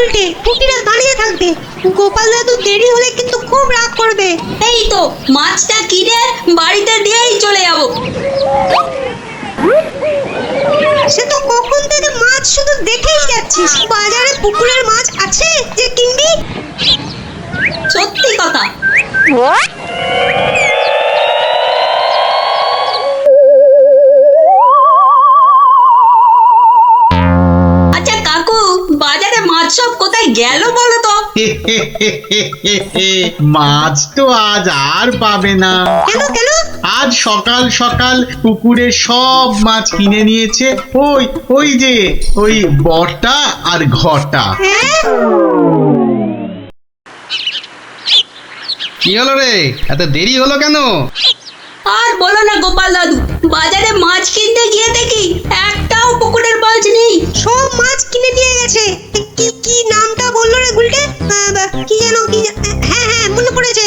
গুলটে, পুটিরা দাঁড়িয়ে থাকবে। গোপাল দাদু দেরি হলে কিন্তু খুব রাগ করবে। এই তো মাছটা কিনে বাড়িতে দিয়েই চলে যাব। সে তো কখন থেকে মাছ শুধু দেখেই যাচ্ছিস। বাজারে পুকুরের মাছ আছে যে কিনবি? সত্যি কথা। আচ্ছা কাকু, বাজারে মাছ সব কোথায় গেল বলো তো? মাছ তো আজ আর পাবে না। কেন কেন? আজ সকাল সকাল পুকুরে সব মাছ কিনে নিয়েছে ওই ওই যে ওই বটা আর ঘটা। হ্যাঁ, কি হলো রে, এত দেরি হলো কেন? আর বলো না গোপাল দাদু, বাজারে মাছ কিনতে গিয়ে দেখি একটাও পুকুরের মাছ নেই। সব মাছ কিনে নিয়ে গেছে। কি কি নামটা বললো রে গুলটে? কি যেন হ্যাঁ হ্যাঁ মনে পড়েছে,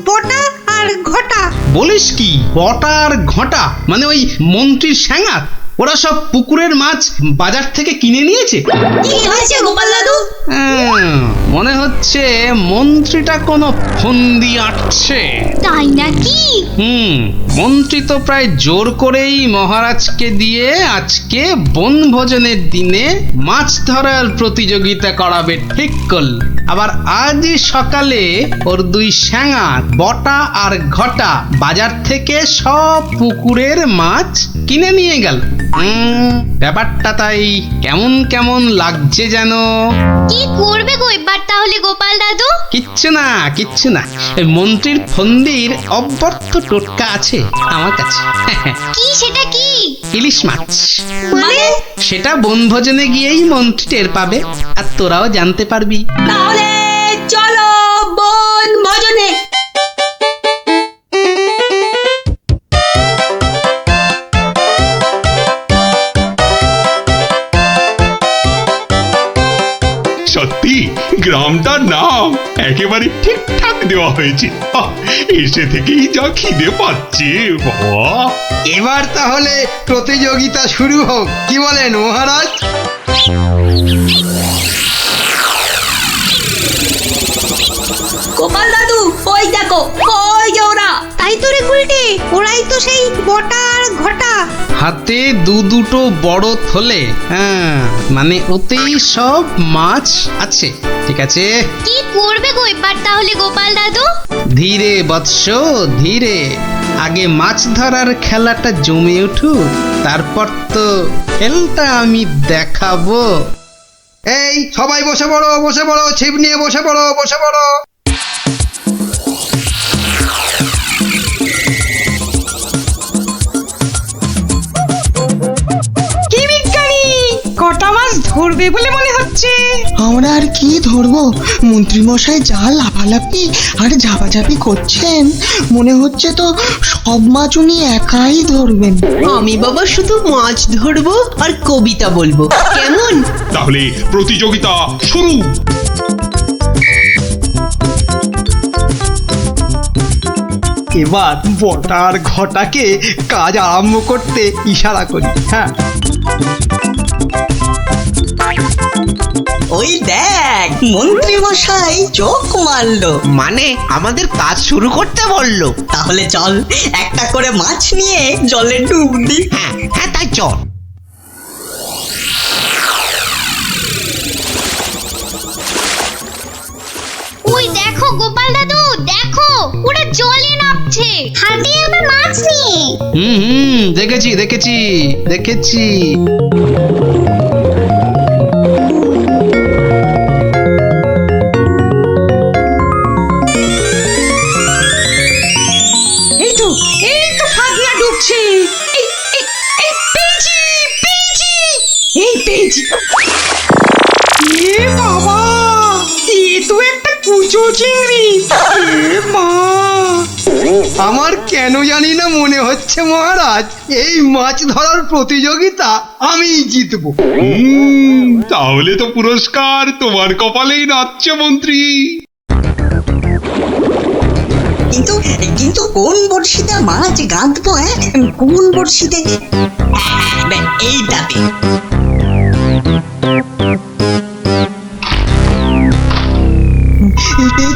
বটা আর ঘটা। বলিস কি, বটা আর ঘটা মানে ওই মন্ত্রীর স্যাঙাত? ওরা সব পুকুরের মাছ বাজার থেকে কিনে নিয়েছে। কি হয়েছে গোপাল দাদু? মনে হচ্ছে মন্ত্রীটা কোনো ফন্দি আটছে। তাই নাকি? মন্ত্রী তো প্রায় জোর করেই মহারাজকে দিয়ে আজকে বনভোজনের দিনে মাছ ধরার প্রতিযোগিতা করাবে ঠিক করল। আবার আজই সকালে ওর দুই স্যাঙাত বটা আর ঘটা বাজার থেকে সব পুকুরের মাছ কিনে নিয়ে গেল। ব্যাপারটা তাই কেমন কেমন লাগছে যেন। কি করবে গো এবার তাহলে গোপাল দাদু? কিচ্ছু না কিচ্ছু না, এই মন্ত্রীর ফন্দির অব্যর্থ টোটকা আছে আমার কাছে। কি সেটা কি? ইলিশ মাছ। মানে? সেটা বনভোজনে গিয়েই মন্ত্রী টের পাবে, আর তোরাও জানতে পারবি। তাহলে চলো বনভোজনে। সত্যি গ্রামটার নাম একেবারে ঠিকঠাক দেওয়া হয়েছে। এসে থেকেই যা খিদে পাচ্ছে বাবা। এবার তাহলে প্রতিযোগিতা শুরু হোক, কি বলেন মহারাজ? গোপাল দাদু ওই দেখো, ওই যে ওরা। তাই তো রে গুলটে, ওরাই তো সেই বটা আর ঘটা। হাতে দুটো বড় থলে, মানে ওতেই সব মাছ আছে। ঠিক আছে, কি করবে গো এবার তাহলে গোপাল দাদু? ধীরে বৎস ধীরে, আগে মাছ ধরার খেলাটা জমে উঠুক, তারপর তো খেলটা আমি দেখাবো। এই সবাই বসে পড়ো, বসে পড়ো, ছিপ নিয়ে বসে পড়ো, বসে পড়ো। কি বিজ্ঞানী, কটা মাছ ধরবে বলে মনে হচ্ছে? আমরা আর কি ধরবো, মন্ত্রী মশাই যা লাফালাফি আর ঝাপাঝাপি করছেন, মনে হচ্ছে তো সব মাছ উনি একাই ধরবেন। আমি বাবা শুধু মাছ ধরবো আর কবিতা বলবো, কেমন? তাহলে প্রতিযোগিতা শুরু। এবার বটার ঘটাকে কাজ আরম্ভ করতে ইশারা করি। হ্যাঁ, ওই দেখ মন্ত্রী মশাই চোখ মারলো, মানে আমাদের কাজ শুরু করতে বললো। তাহলে চল একটা করে মাছ নিয়ে জলে ডুব দি। হ্যাঁ হ্যাঁ তাই চল। ওই দেখো গোপাল দাদু, দেখো ওরা জলে নামছে, হাতে আবার মাছ নিয়ে। দেখেছি দেখেছি দেখেছি। এই তো ফাগলা ডুবছে। পেয়েছি পেয়েছি, এই পেয়েছি। এ বাবা, এ তো একটা কুচো চিংড়ি। এ মা, আমার কেন জানি না মনে হচ্ছে মহারাজ এই মাছ ধরার প্রতিযোগিতা আমিই জিতবো। তাহলে তো পুরস্কার তোমার কপালেই নাচছে মন্ত্রী। কিন্তু কিন্তু কোন বড়শিতে মাছ গাঁথবো? কোন বড়শিতে? এইটাতে।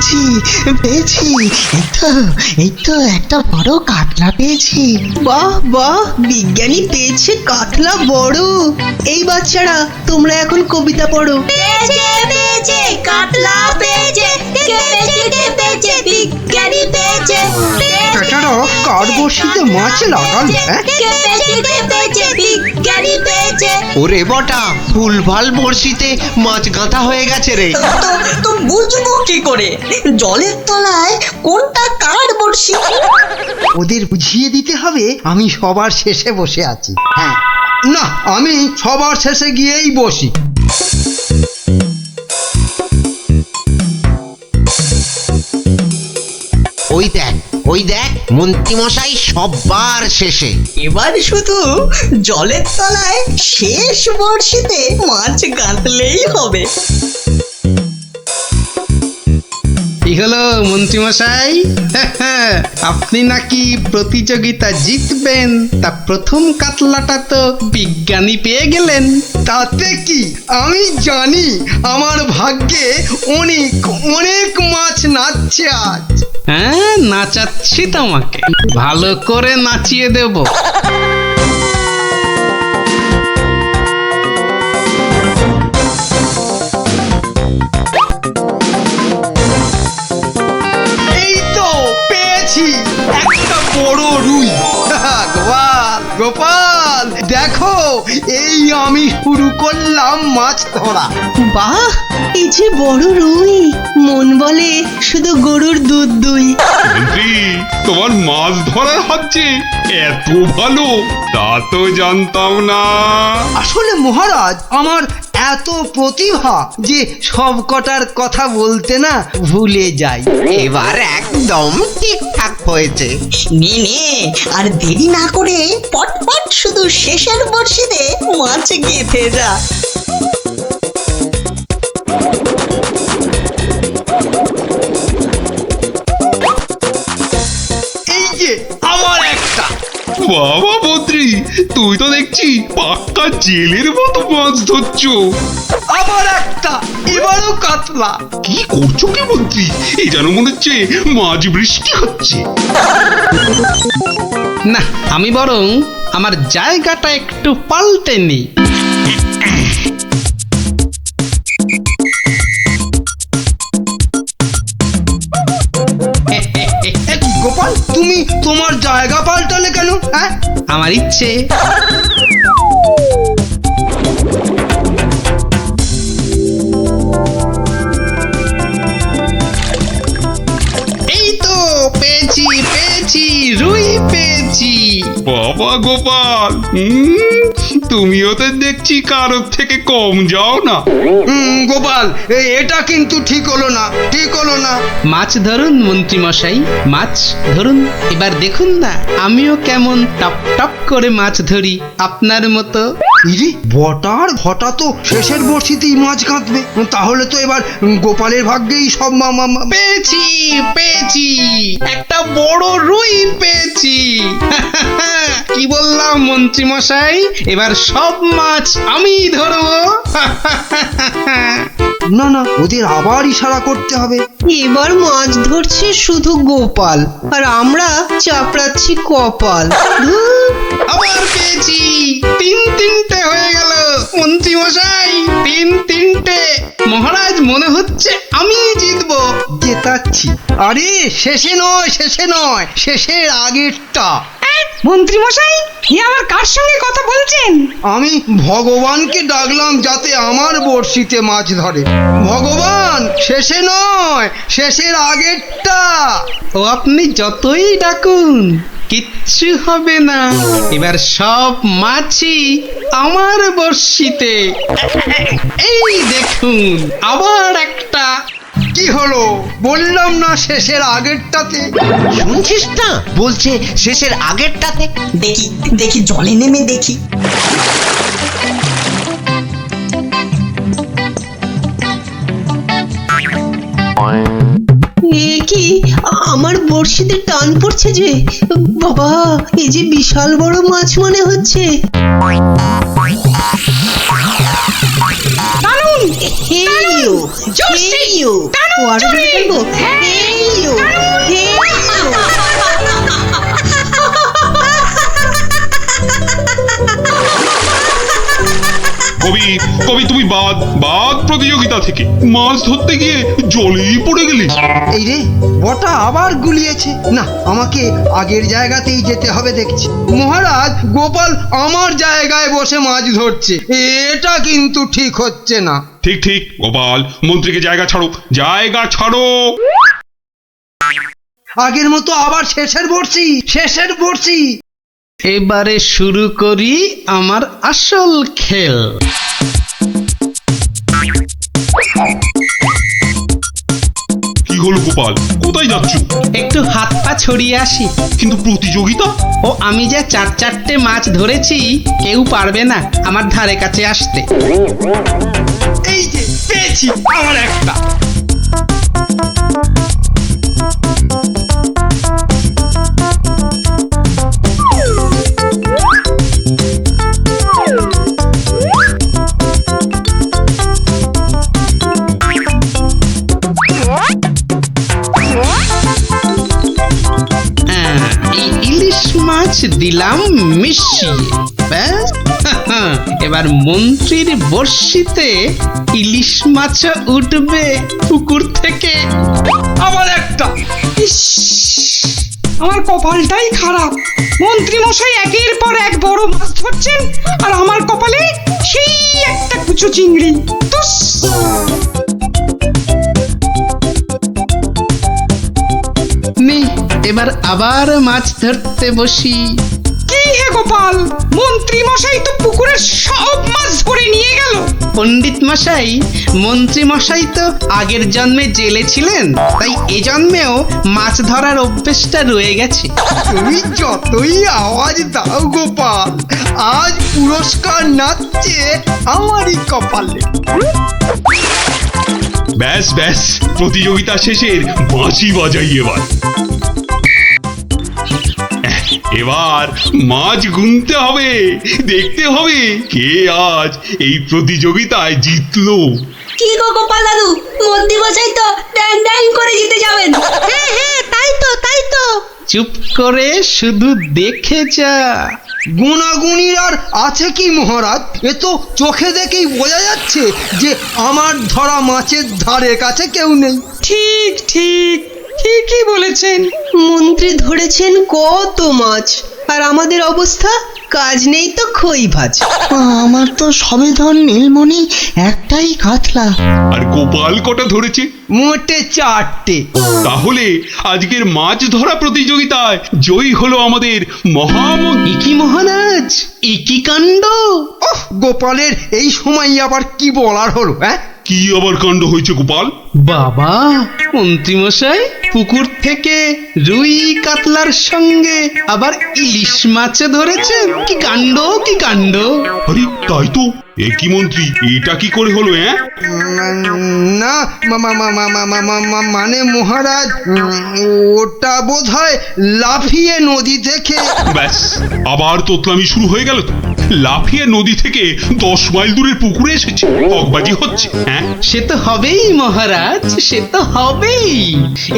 পেয়েছি পেয়েছি, এই তো একটা বড় কাতলা পেয়েছি। বাহ বাহ, বিজ্ঞানী পেয়েছে কাতলা বড়। এই বাচ্চারা, তোমরা এখন কবিতা পড়ো। পেয়েছে পেয়েছে কাতলা পেয়েছে, পেয়েছে বিজ্ঞানী পেয়েছে, বেটারা কার বড়শিতে মাছ লাগাল? হ্যাঁ, পেয়েছে বিজ্ঞানী পেয়েছে। ওরে বটা, ভুলভাল বড়শিতে মাছ গাঁথা হয়ে গেছে রে। তো বুঝবো কি করে জলের তলায় কোনটা কার বড়শি? ওদের বুঝিয়ে দিতে হবে আমি সবার শেষে বসে আছি। হ্যাঁ, না, আমি সবার শেষে গিয়েই বসি। ওই দেখ মন্ত্রীমশাই সবার শেষে। এবার শুধু জলের তলায় শেষ বড়শিতে মাছ গাঁথলেই হবে। কি হলো মন্ত্রীমশাই? আপনি নাকি প্রতিযোগিতা জিতবেন, তা প্রথম কাতলাটা তো বিজ্ঞানী পেয়ে গেলেন। তাতে কি, আমি জানি আমার ভাগ্যে অনেক অনেক মাছ নাচছে আজ। হ্যাঁ, নাচাচ্ছি তোমাকে, ভালো করে নাচিয়ে দেব। এই তো পেয়েছি একটা বড় রুই। গোপাল গোপাল, দেখো এই আমি শুরু করলাম মাছ ধরা। বাহ, এই যে বড় রুই, মন বলে শুধু গরুর দুধ দুই। মন্ত্রী, তোমার মাছ ধরার হচ্ছে এত ভালো, তা তো জানতাম না। আসলে মহারাজ, আমার এত প্রতিভা যে সব কটার কথা বলতে না ভুলে যাই। এবার একদম ঠিকঠাক হয়েছে। নে নে, আর দেরি না করে পটপট শুধু শেষের বড়শিতে মাছ গেঁথে যা। এই যে আবার একটা। বাবা মন্ত্রী, তুই তো দেখছি পাক্কা জেলের মতো মাছ ধরছো। আবার একটা, এবারও কাতলা। কি করছো কি মন্ত্রী? এই যেন মনে হচ্ছে মাছ বৃষ্টি হচ্ছে। না, আমি বরং আমার জায়গাটা একটু পাল্টে নিই। গোপাল, তুমি তোমার জায়গা পাল্টালে কেন? হ্যাঁ, আমার ইচ্ছে। এই তো পেয়েছি পেয়েছি, রুই পেয়েছি। বাবা গোপাল, তুমিও তো দেখছি কারোর থেকে কম যাও না। গোপাল, এটা কিন্তু ঠিক হলো না, ঠিক হলো না। মাছ ধরুন মন্ত্রীমশাই, মাছ ধরুন। এবার দেখুন না আমিও কেমন টপ টপ করে মাছ ধরি আপনার মতো। ইরে, বটার ঘটা তো শেষের বড়শিতেই মাছ কাঁদবে। তাহলে তো এবার গোপালের ভাগ্যেই সব পেয়েছি পেয়েছি, একটা বড় রুই পেয়েছি। কি বললাম মন্ত্রীমশাই? এবার সব মাছ আমি ধরবো। না না, ওদের আবার ইশারা করতে হবে। এবার মাছ ধরছে শুধু গোপাল, আর আমরা চাপড়াচ্ছি কপাল। ধুর, আবার পেয়েছি, তিনটে হয়ে গেল মন্ত্রীমশাই, তিনটে। মহারাজ, মনে হচ্ছে আমি জিতবো। জেতাচ্ছি। আরে শেষে নয়, শেষের আগেরটা। মন্ত্রীমশাই, এ আবার কার সঙ্গে কথা বলছেন? আমি ভগবানকে ডাকলাম যাতে আমার বড়শিতে মাছ ধরে। ভগবান, শেষে নয়, শেষের আগেরটা। ও আপনি যতই ডাকুন কিচ্ছু হবে না। এবার সব মাছই আমার বড়শিতে। এই দেখুন, আবার একটা। কি হলো? বললাম না শেষের আগেরটাতে। শুনছিস না, বলছে শেষের আগেরটাতে। দেখি দেখি, জলে নেমে দেখি। এ কি, আমার বড়শিতে টান পড়ছে যে। বাবা, এই যে বিশাল বড় মাছ মনে হচ্ছে। Hey you! ও আরো জোরে বলবো? Hey you! Hey you! কবি কবি তুমি বাদ বাদ প্রতিযোগিতা থেকে মাছ ধরতে গিয়ে জলেই পড়ে গেলি। এই রে, বটা আবার গুলিয়েছে। না, আমাকে আগের জায়গাতেই যেতে হবে দেখছি। মহারাজ, গোপাল আমার জায়গায় বসে মাছ ধরছে, এটা কিন্তু ঠিক হচ্ছে না। ঠিক ঠিক গোপাল, মন্ত্রীকে জায়গা ছাড়ো, জায়গা ছাড়ো। আগের মতো আবার শেষের বড়শি। এবারে শুরু করি আমার আসল খেল। কি হলো গোপাল, কোথায় যাচ্ছ? একটু হাত পা ছড়িয়ে আসি। কিন্তু প্রতিযোগিতা? ও আমি যা চারটে মাছ ধরেছি, কেউ পারবে না আমার ধারে কাছে আসতে। এই যে পেয়েছি আমার একটা। এই ইলিশ মাছ দিলাম মিশিয়ে, ব্যাস। এবার মন্ত্রীর বড়শিতে ইলিশ মাছ উঠবে পুকুর থেকে। আবার একটা। ইস, আমার কপালটাই খারাপ। মন্ত্রী মশাই একের পর এক বড় মাছ ধরছেন, আর আমার কপালে সেই একটা কুচো চিংড়ি। তুস! নে, এবার আবার মাছ ধরতে বসি। কি হে গোপাল, মন্ত্রী মশাই তো পুকুরের সব মাছ ধরে নিয়ে গেল। পণ্ডিত মশাই, মন্ত্রী মশাই তো আগের জন্মে জেলে ছিলেন, তাই এ জন্মেও মাছ ধরার অভ্যেসটা রয়ে গেছে। তুমি যতই আওয়াজ দাও গোপাল, আজ পুরস্কার নাচছে আমারই কপালে। ব্যাস ব্যাস, প্রতিযোগিতা শেষের বাঁশি বাজাই এবার। এবার মাছ গুনতে হবে, দেখতে হবে কে আজ এই প্রতিযোগিতায় জিতলো। কি গো গোপাল দাদু, মন্ত্রী মশাই তো ড্যাং ড্যাং করে জিতে যাবেন। হ্যাঁ হ্যাঁ, তাই তো। চুপ করে শুধু দেখে যা। গুণাগুণির আর আছে কি মহারাজ? এ তো চোখে দেখেই বোঝা যাচ্ছে যে আমার ধরা মাছের ধারে কাছে কেউ নেই। ঠিক ঠিকই বলেছেন। মন্ত্রী ধরেছেন কত মাছ, আর আমাদের অবস্থা কাজ নেই তো খই ভাজ। আমার তো সবে ধর নীলমণি একটাই কাতলা। আর গোপাল কটা ধরেছে? মোটে 4টে। তাহলে আজকের মাছ ধরা প্রতিযোগিতায় জয়ী হলো আমাদের মহামন্ত্রী। একি মহারাজ, একি কাণ্ড! ওহ, গোপালের এই সময় আবার কি বলার হলো? হ্যাঁ, কি আবার কাণ্ড হয়েছে গোপাল? বাবা, মন্ত্রী মশাই পুকুর থেকে রুই কাতলার সঙ্গে আবার ইলিশ মাছ ধরেছেন। কি কাণ্ড, কি কাণ্ড! আরে তাই তো। এ কি মন্ত্রী, এটা কি করে হলো? না মানে মহারাজ, ওটা বোধহয় লাফিয়ে নদী থেকে। ব্যাস, আবার তোতলামি শুরু হয়ে গেল তো। লাফিয়ে নদী থেকে 10 মাইল দূরের পুকুরে এসেছে, হকবাজি হচ্ছে। হ্যাঁ, সে তো হবেই মহারাজ, সে তো হবেই।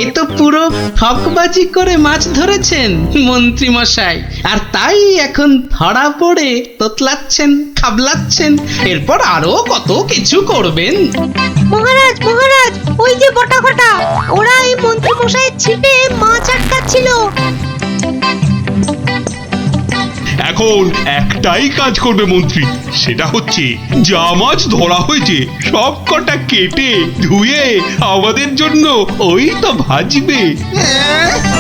এ তো পুরো ঠকবাজি করে মাছ ধরেছেন মন্ত্রী মশাই, আর তাই এখন ধরা পড়ে তোতলাচ্ছেন, খাবলাচ্ছেন। এরপর আরো কত কিছু করবেন। মহারাজ, ওই যে বটা কটা, ওরা এই মন্ত্রী মশাইয়ের ছিপে মাছ আটকাচ্ছিল। এখন একটাই কাজ করবে মন্ত্রী, সেটা হচ্ছে যা মাছ ধরা হয়েছে সব কটা কেটে ধুয়ে আমাদের জন্য ওই তো ভাজবে।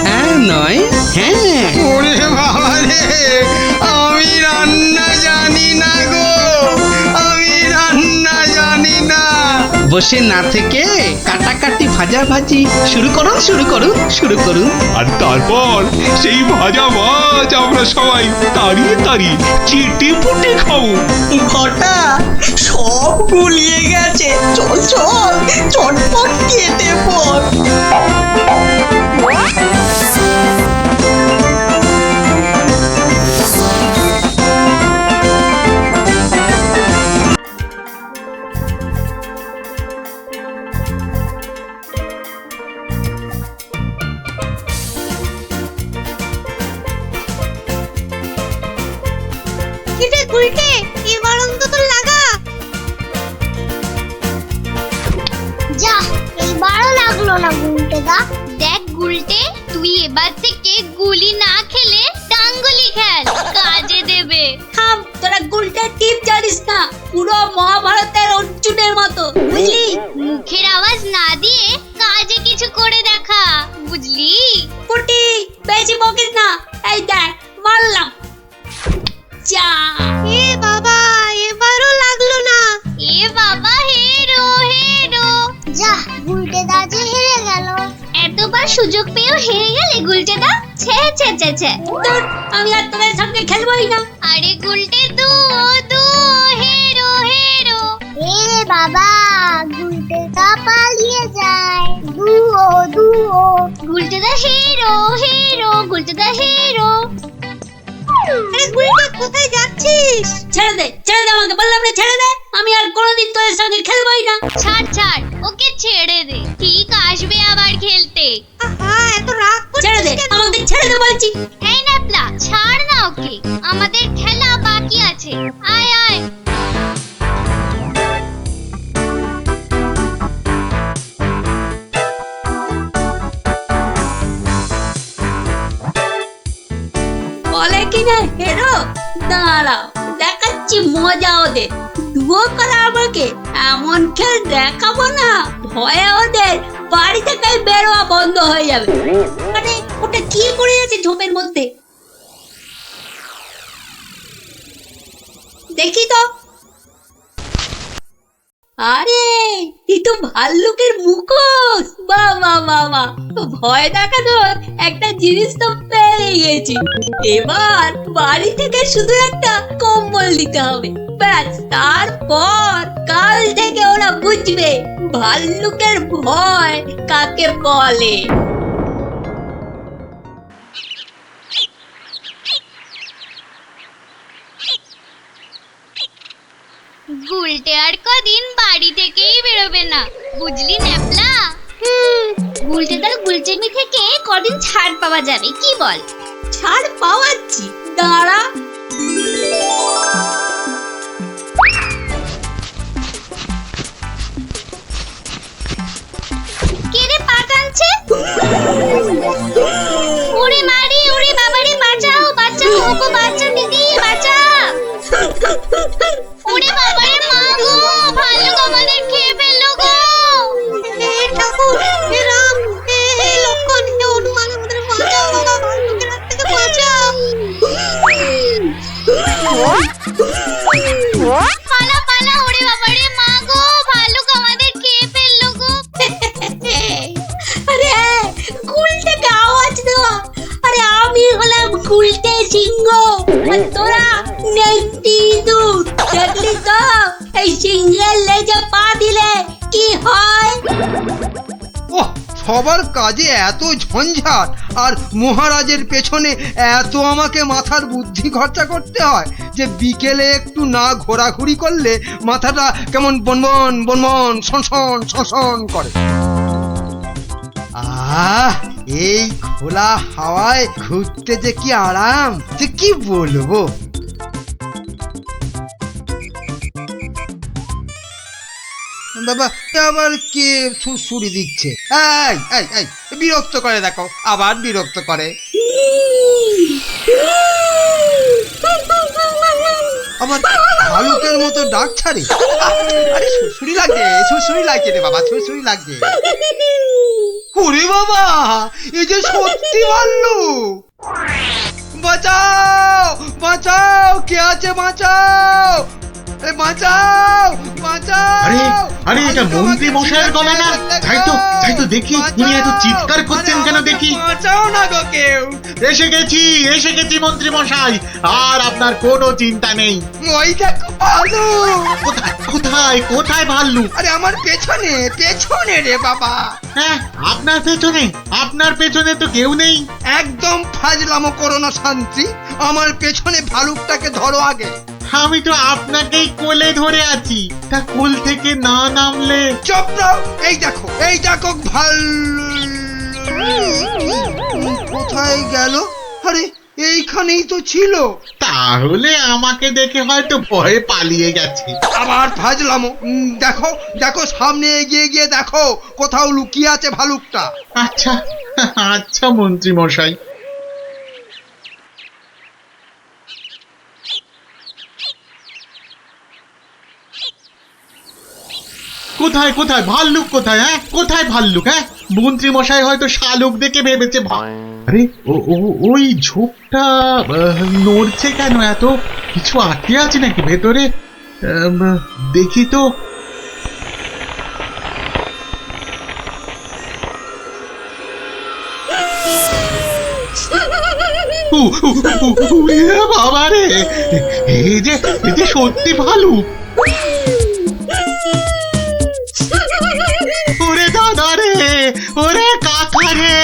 হ্যাঁ নয়, হ্যাঁ। ওরে বাবা রে, আমি রান্না জানি না গো, আমি রান্না জানি না। বসে না থেকে কাটাকাটি ভাজাভাজি শুরু করুন। আর তারপর সেই ভাজা মাছ আমরা সবাই তাড়িয়ে চেটে পুটে খাবো। ঘটা সব গুলিয়ে গেছে। চল চটপট কেটে পড়। যা এইবারও লাগলো না গুলটেদা। দেখ গুলটে, তুই এবার থেকে গুলি না খেলে ডাঙ্গুলি খেল, কাজে দেবে। থাম, তোরা গুলটা টিপ জানিস না, পুরো মহাভারতের অর্জুনের মতো, বুঝলি? মুখের আওয়াজ না দিয়ে কাজে কিছু করে দেখা, বুঝলি? পুটি, বেশি বকিস না। এই দেখ, মারলাম। যা। এ বাবা, এবারও লাগলো না। এ বাবা, হেরো হেরো। যা, গুলটেদা যে হেরে গেল। এতবার সুযোগ পেয়েও হেরে গেলে গুলটেদা? ছে ছে ছে ছে। ধুর, আমি আর তোদের সঙ্গে খেলবই না। আরে গুলটে দু হেরো হেরো। এ বাবা, গুলটেদা পালিয়ে যায়। দুও গুলটেদা হেরো হেরো, গুলটেদা হেরো। আরে গুলটে, কোথায় যাচ্ছিস? ছেড়ে দে, ছেড়ে দে আমাকে, বললাম না ছেড়ে দে। আমি আর কোনোদিন তোদের সঙ্গে খেলবই না। ছাড় ছাড়, ওকে ছেড়ে দে, ঠিক আসবে আবার খেলতে। আহা, এত রাগ ছেড়ে দে, করছিস কেন? আমাকে ছেড়ে দে বলছি। এই ন্যাপলা, ছাড় না ওকে, আমাদের খেলা বাকি আছে। আয় আয়। বলে কিনা হেরো, দাঁড়াও, দেখাচ্ছি মজা ওদের। দুও করা আমাকে, এমন খেল দেখাবো না, ভয়ে ওদের বাড়ি থেকে বেরোয়া বন্ধ হয়ে যাবে। মানে ওটা কি করে আছে ঝোপের মধ্যে, দেখি তো। আরে এই তো ভাল্লুকের মুখোশ। বাহ বাহ বাহ বাহ, ভয় দেখানোর একটা জিনিস তো পেয়ে গেছি। এবার বাড়ি থেকে শুধু একটা কম্বল দিতে হবে, ব্যাস। তারপর কাল থেকে ওরা বুঝবে ভাল্লুকের ভয় কাকে বলে। গুলটে আর কদিন বাড়ি থেকেই বেরোবে না, বুঝলি ন্যাপলা? গুলটে তার গুলটেমি থেকে কদিন ছাড় পাওয়া যাবে, কি বল? ছাড় পাওয়াচ্ছি, দাঁড়া। কে রে পা টানছে? ওরে মারি, ওরে বাবারে, বাঁচাও বাঁচাও, ওগো বাঁচা দিদি, বাঁচা। ওরে বাবারে, মা গো, ভাল্লুক আমাদের খেয়ে ফেললো গো। হে ঠাকুর, হে রাম, হে লক্ষণ, হে হনুমান, আমাদের বাঁচাও বাবা, ভাল্লুকের হাত থেকে বাঁচাও। পালা পালা, ওরে বাবারে, মা গো, ভাল্লুক আমাদের খেয়ে ফেললো গো। আরে গুলটেকে আওয়াজ দেওয়া। আরে আমি হলাম গুলটে সিংহ, আর তোরা নেংটি ইঁদুর। দেখলি তো এই সিংহের লেজে পা দিলে কি হয়? ওহ, সবার কাজে এত ঝঞ্ঝাট, আর মহারাজের পেছনে এত আমাকে মাথার বুদ্ধি খরচা করতে হয় যে বিকেলে একটু না ঘোরাঘুরি করলে মাথাটা কেমন বনবন বনবন শনশন শনশন করে। আহ, এই খোলা হাওয়ায় ঘুরতে যে কি আরাম, যে কি বলবো। বাবা, আবার কে সুড়সুড়ি দিচ্ছে? এই এই এই, বিরক্ত করে, দেখো আবার বিরক্ত করে। আবার ভালুকের মতো ডাক ছাড়ে। আরে সুড়সুড়ি লাগছে, সুড়সুড়ি লাগছে রে বাবা, সুড়সুড়ি লাগছে। ওরে বাবা, এই যে সত্যি ভাল্লুক! বাঁচাও বাঁচাও, কে আছে বাঁচাও, বাঁচাও বাঁচাও। আরে আরে, এটা মন্ত্রী মশাইয়ের গলা না? তাই তো দেখি, উনি এত চিৎকার করছেন কেন দেখি। বাঁচাও না গো কেউ। এসে গেছি মন্ত্রী মশাই, আর আপনার কোনো চিন্তা নেই। ওই দেখো ভাল্লুক। কোথায় ভাল্লুক? আরে আমার পেছনে পেছনে রে বাবা। হ্যাঁ, আপনার পেছনে তো কেউ নেই। একদম ফাজলামো করো না শান্তি, আমার পেছনে ভালুকটাকে ধরো আগে। আমি তো আপনাকেই কোলে ধরে আছি, তা কোল থেকে না নামলে। চুপ দাও, এই দেখো ভাল্লুক কোথায় গেল? আরে এইখানেই তো ছিল। তাহলে আমাকে দেখে হয়তো ভয়ে পালিয়ে গেছে। আবার ফাজলামো। দেখো দেখো, সামনে এগিয়ে গিয়ে দেখো কোথাও লুকিয়ে আছে ভালুকটা। আচ্ছা আচ্ছা মন্ত্রী মশাই। কোথায় কোথায় ভাল্লুক কোথায়? হ্যাঁ কোথায় ভাল্লুক? হ্যাঁ মন্ত্রী মশাই হয়তো শালুক দেখে ভেবেছে আরে ওই ঝোপটা নড়ছে কেন? এত কিছু আটকে আছে নাকি ভেতরে? দেখি তো। বাবা রে, এই যে সত্যি ভালুক। ওরে দাদা রে, ওরে কাকা রে।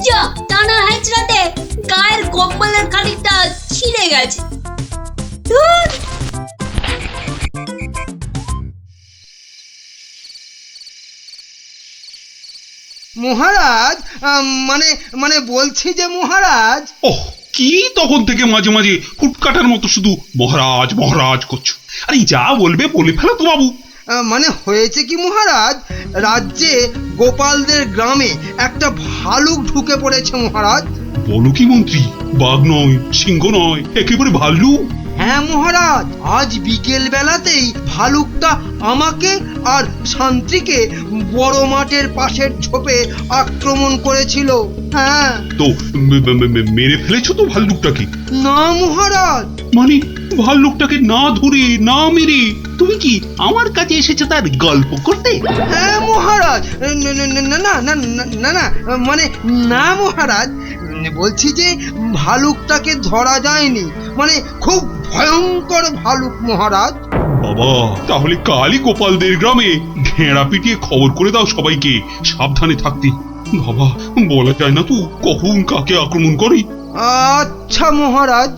যা টানা হেঁচড়াতে গায়ের কম্বলের খানিকটা ছিঁড়ে গেছে। ধুর। মহারাজ, মানে মানে বলছি যে মহারাজ। ওহ, কি তখন থেকে মাঝে মাঝে কুটকাটার মতো শুধু মহারাজ মহারাজ করছো? আরে যা বলবে বলে ফেলো তো বাবু। মানে হয়েছে কি মহারাজ, রাজ্যে গোপালদের গ্রামে একটা ভালুক ঢুকে পড়েছে মহারাজ। বলো কি মন্ত্রী? বাঘ নয়, সিংহ নয়, একেবারে ভাল্লুক? হ্যাঁ মহারাজ, আজ বিকেল বেলাতেই ভালুকটা আমাকে আর শান্তিকে বড় মাঠের পাশের ঝোপে আক্রমণ করেছিল। হ্যাঁ। তো মেরে ফেলেছো তো ভাল্লুকটাকে? না মহারাজ। মানে ভাল্লুকটাকে না ধরে না মেরে তুমি কি আমার কাছে এসেছো তার গল্প করতে? হ্যাঁ মহারাজ। না না না না না না, মানে না মহারাজ, বলছি যে ভালুকটাকে ধরা যায়নি, মানে খুব ভয়ঙ্কর ভালুক মহারাজ। বাবা, তাহলে কালই গোপালদের গ্রামে ঘেঁড়া পিটিয়ে খবর করে দাও সবাইকে সাবধানে থাকতে। বাবা, বলা যায় না তো কখন কাকে আক্রমণ করে। আচ্ছা মহারাজ।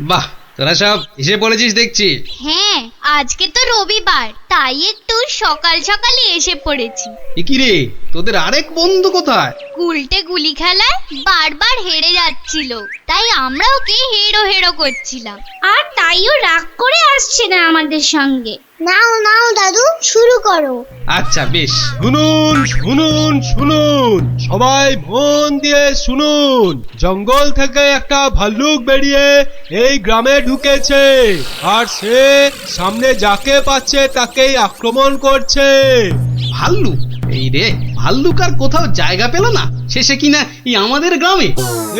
বাহ, তোরা সব এসে পড়েছিস দেখছি। হ্যাঁ, আজকে তো রবিবার, তাই একটু সকাল সকালই এসে পড়েছি। এ কি রে, তোদের আরেক বন্ধু কোথায়? উল্টে গুলি খেলায় বারবার হেরে যাচ্ছিল, তাই আমরা ওকে হেরো হেরো করছিলাম, আর তাইও রাগ করে আসছে না আমাদের সঙ্গে। নাও নাও দাদু, শুরু করো। আচ্ছা বেশ। শুনুন শুনুন শুনুন, সবাই মন দিয়ে শুনুন। জঙ্গল থেকে একটা ভাল্লুক বেরিয়ে এই গ্রামে ঢুকেছে, আর সে সামনে যাকে পাচ্ছে তাকেই আক্রমণ করছে। ভাল্লুক? এই রে, ভাল্লুক আর কোথাও জায়গা পেল না, শেষে কিনা এই আমাদের গ্রামে।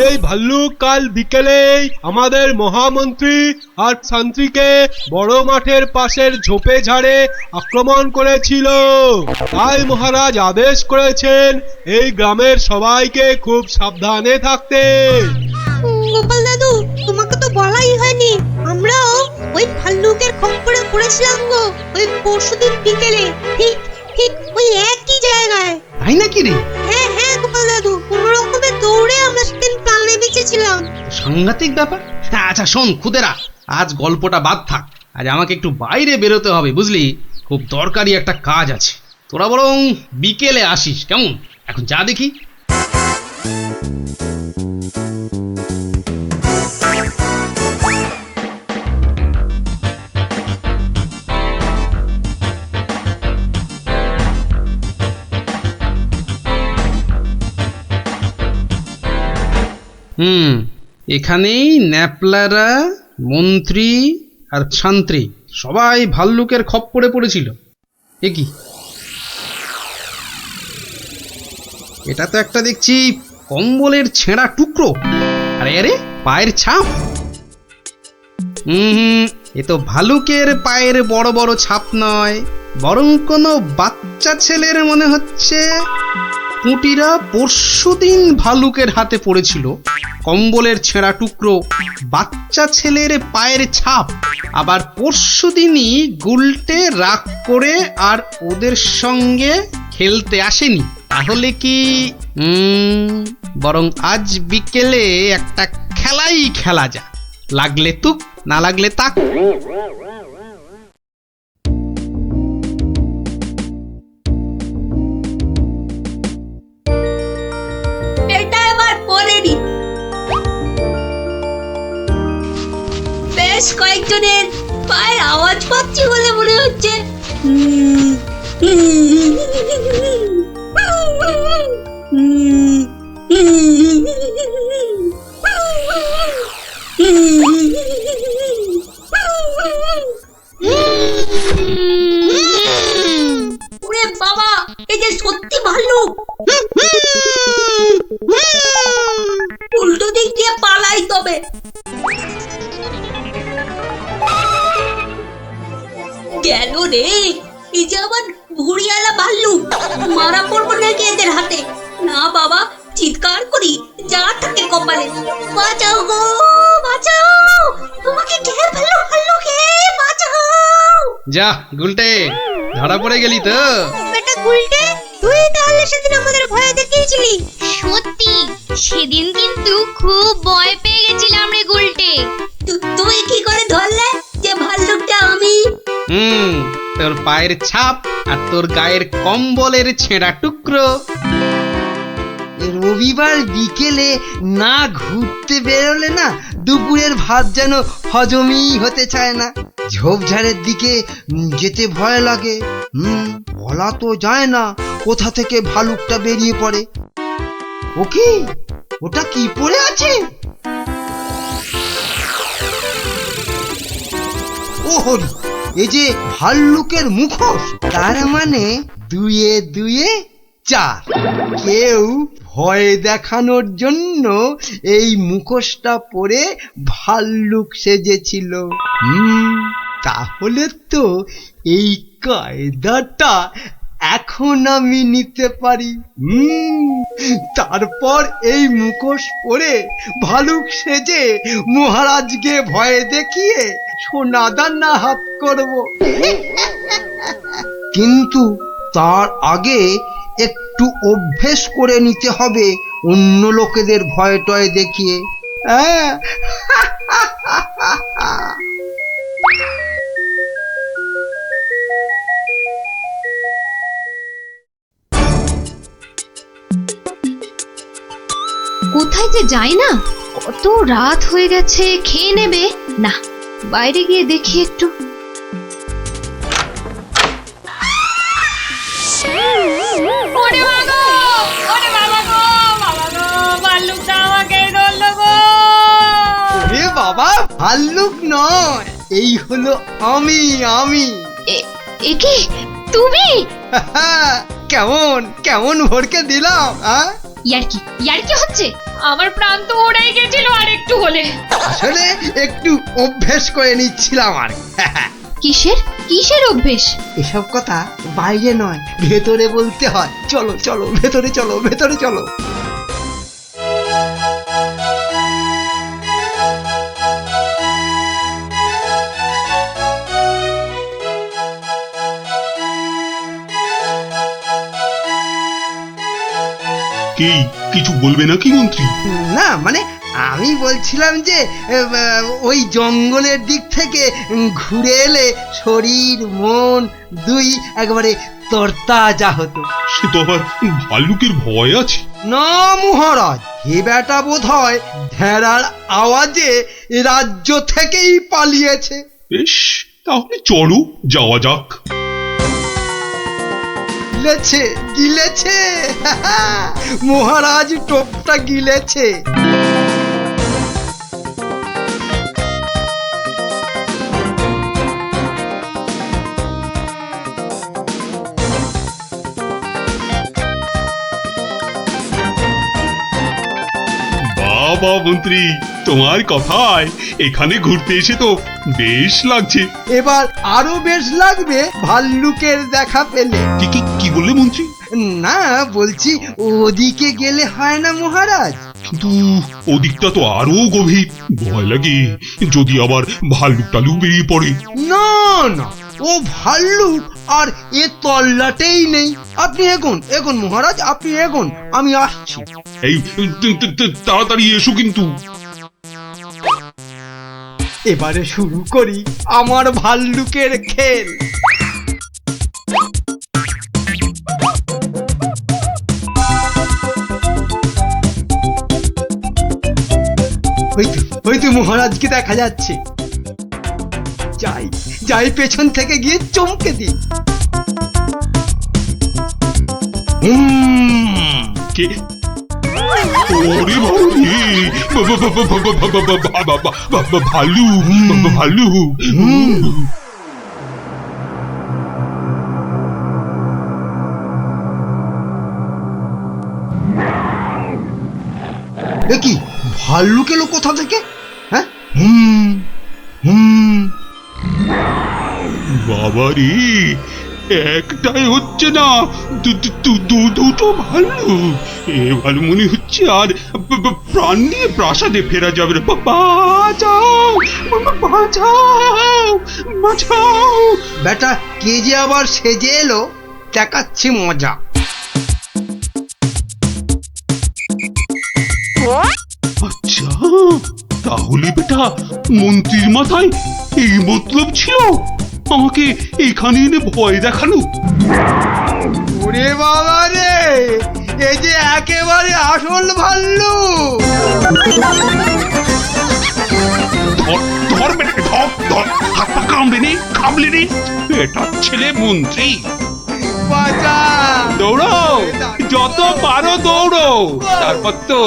এই ভাল্লুক কাল বিকেলেই আমাদের মহামন্ত্রী আর শান্তিকে বড় মাঠের পাশের ঝোপে ঝাড়ে আক্রমণ করেছিল। তাই মহারাজ আদেশ করেছেন এই গ্রামের সবাইকে খুব সাবধানে থাকতে। গোপাল দাদু, তোমাকে তো বলাই হয়নি, আমরাও ওই ভাল্লুকের খপ্পরে পড়েছিলাম গো, ওই পরশুদিন বিকেলে, ঠিক ঠিক ওই একই জায়গায়। তাই নাকি রে? হ্যাঁ হ্যাঁ গোপাল দাদু, কোন রকমে দৌড়ে আমরা সেদিন প্রাণে বেঁচেছিলাম। সাংঘাতিক ব্যাপার। আচ্ছা শোন খুদেরা, আজ গল্পটা বাদ থাক, আজ আমাকে একটু বাইরে বেরোতে হবে বুঝলি, খুব দরকারি একটা কাজ আছে। তোরা বরং বিকেলে আসিস কেমন? এখন যা দেখি। এখানেই ন্যাপলারা, মন্ত্রী আর শান্ত্রী সবাই ভাল্লুকের খপ্পরে পড়েছিল। এ কি, এটা তো একটা দেখছি কম্বলের ছেঁড়া টুকরো। আরে আরে, পায়ের ছাপ। এ তো ভালুকের পায়ের বড় বড় ছাপ নয়, বরং কোনো বাচ্চা ছেলের মনে হচ্ছে। পুঁটিরা পরশুদিন ভালুকের হাতে পড়েছিল, কম্বলের ছেঁড়া টুকরো, বাচ্চা ছেলের পায়ের ছাপ। আবার পরশুদিনই গুলটে রাগ করে আর ওদের সঙ্গে খেলতে আসেনি। তাহলে কি বরং আজ বিকেলে একটা খেলাই খেলা যা, লাগলে তুক না লাগলে তাক। কয়েকজনের পায়ের আওয়াজ পাচ্ছি বলে মনে হচ্ছে। ওরে বাবা, এই যে সত্যি ভাল্লুক। উল্টো দিক দিয়ে পালাই তবে। গেল রে, এই যে আবার ভুড়িয়ালা ভাল্লুক। মারা পড়বো নাকি এদের হাতে? না বাবা, চিৎকার করি যা থাকে কপালে। বাঁচাও গো, বাঁচাও, তোমাকে ঘিরে ফেললো ভাল্লুকে, বাঁচাও। যা গুলটে, ধরা পড়ে গেলি তো। বেটা গুলটে, তুই তাহলে সেদিন আমাদের ভয় দেখিয়েছিলি। সত্যি সেদিন কিন্তু খুব ভয় পেয়ে গেছিলাম রে গুলটে। তুমি কি করে ধরলে যে ভাল্লুকটা আমি? তোর পায়ের ছাপ আর তোর গায়ের কম্বলের ছেঁড়া টুকরো। রবিবার বিকেলে না ঘুরতে বেরোলে না দুপুরের ভাত যেন হজমই হতে চায় না। ঝোপঝাড়ের দিকে যেতে ভয় লাগে। বলা তো যায় না কোথা থেকে ভালুকটা বেরিয়ে পড়ে। ওকে, ওটা কি পড়ে আছে? ও হরি, এই যে ভাল্লুকের মুখোশ। তার মানে 2 × 2 = 4। কেউ ভয় দেখানোর জন্য এই মুখোশটা পরে ভাল্লুক সেজেছিল। তাহলে তো এই কায়দাটা এখন আমি নিতে পারি। তারপর এই মুখোশ পরে ভালুক সেজে মহারাজকে ভয় দেখিয়ে সোনাদানা হাত করব। কিন্তু তার আগে একটু অভ্যেস করে নিতে হবে অন্য লোকেদের ভয় টয় দেখিয়ে। কোথায় যে যাই না, কত রাত হয়ে গেছে। খেয়ে নেবে না, বাইরে গিয়ে দেখি একটু। বাবা, ভাল্লুক নয়, এই হলো আমি। এ কি তুমি? কেমন কেমন ভরকে দিলাম। ইয়ার্কি হচ্ছে? আমার প্রাণ তো ওড়াই গেছিল আর একটু হলে। আসলে একটু অভ্যেস করে নিচ্ছিলাম আর। কিসের অভ্যেস? এসব কথা বাইরে নয়, ভেতরে বলতে হয়। চলো চলো, ভেতরে চলো, ভেতরে চলো। কি কিছু বলবে নাকি মন্ত্রী? না মানে আমি বলছিলাম যে ওই জঙ্গলের দিক থেকে ঘুরে এলে শরীর মন দুই একবারে তরতাজা হতো। সে তো আবার ভাল্লুকের ভয় আছে। না মহারাজ, এ বেটা বোধ হয় ঢেড়ার আওয়াজে রাজ্য থেকেই পালিয়েছে। বেশ, তাহলে চলো যাওয়া যাক। গিলেছে মহারাজ, টোপটা গিলেছে। বাবা মন্ত্রী, তোমার কথায় এখানে ঘুরতে এসে তো বেশ লাগছে। এবার আরো বেশ লাগবে ভাল্লুকের দেখা পেলে। কি বললে মন্ত্রী? না বলছি, ওদিকে গেলে হয় না মহারাজ? কিন্তু ওদিকটা তো আরো গভীর। ভয় লাগে যদি আবার ভাল্লুক টালুক বেরিয়ে পড়ে। না না, ও ভাল্লুক আর এ তল্লাটেই নেই। আপনি এগোন মহারাজ, আপনি এগোন, আমি আসছি। এই তাড়াতাড়ি এসো কিন্তু। এবারে শুরু করি আমার ভাল্লুকের খেল। হয়তো মহারাজকে দেখা যাচ্ছে। যাই যাই পেছন থেকে গিয়ে চমকে দিই। কে ওরে ভালু ভালু কি ভাল্লুক এলো কোথা থেকে? হ্যাঁ, বাবারি, একটাই হচ্ছে না, দুটো ভাল্লু। এবার মনে হচ্ছে আর প্রাণ নিয়ে প্রাসাদে ফেরা যাবে না। বাঁচাও, বাঁচাও, বাঁচাও। বেটা কে যে আবার সেজে এলো, দেখাচ্ছি মজা। আচ্ছা, তাহলে বেটা মন্ত্রীর মাথায় এই মতলব ছিল আমাকে এখানে এনে ভয় দেখানো। ওরে বাবা রে, এই যে একেবারে আসল ভাল্লু। ধর বেটাকে, ধর, হাত পা কামড়ে নে। এটা ছেলে মন্ত্রী। দৌড়ো, যত পারো দৌড়ো, তারপর তো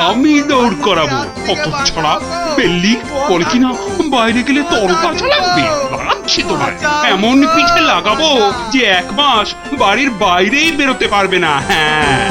আমি দৌড় করাবো। কত ছাড়া পেল্লি পরে কিনা বাইরে গেলে তরতাজা লাগবে। লাগাচ্ছি তোমার, এমন পিঠে লাগাবো যে 1 মাস বাড়ির বাইরেই বেরোতে পারবে না। হ্যাঁ।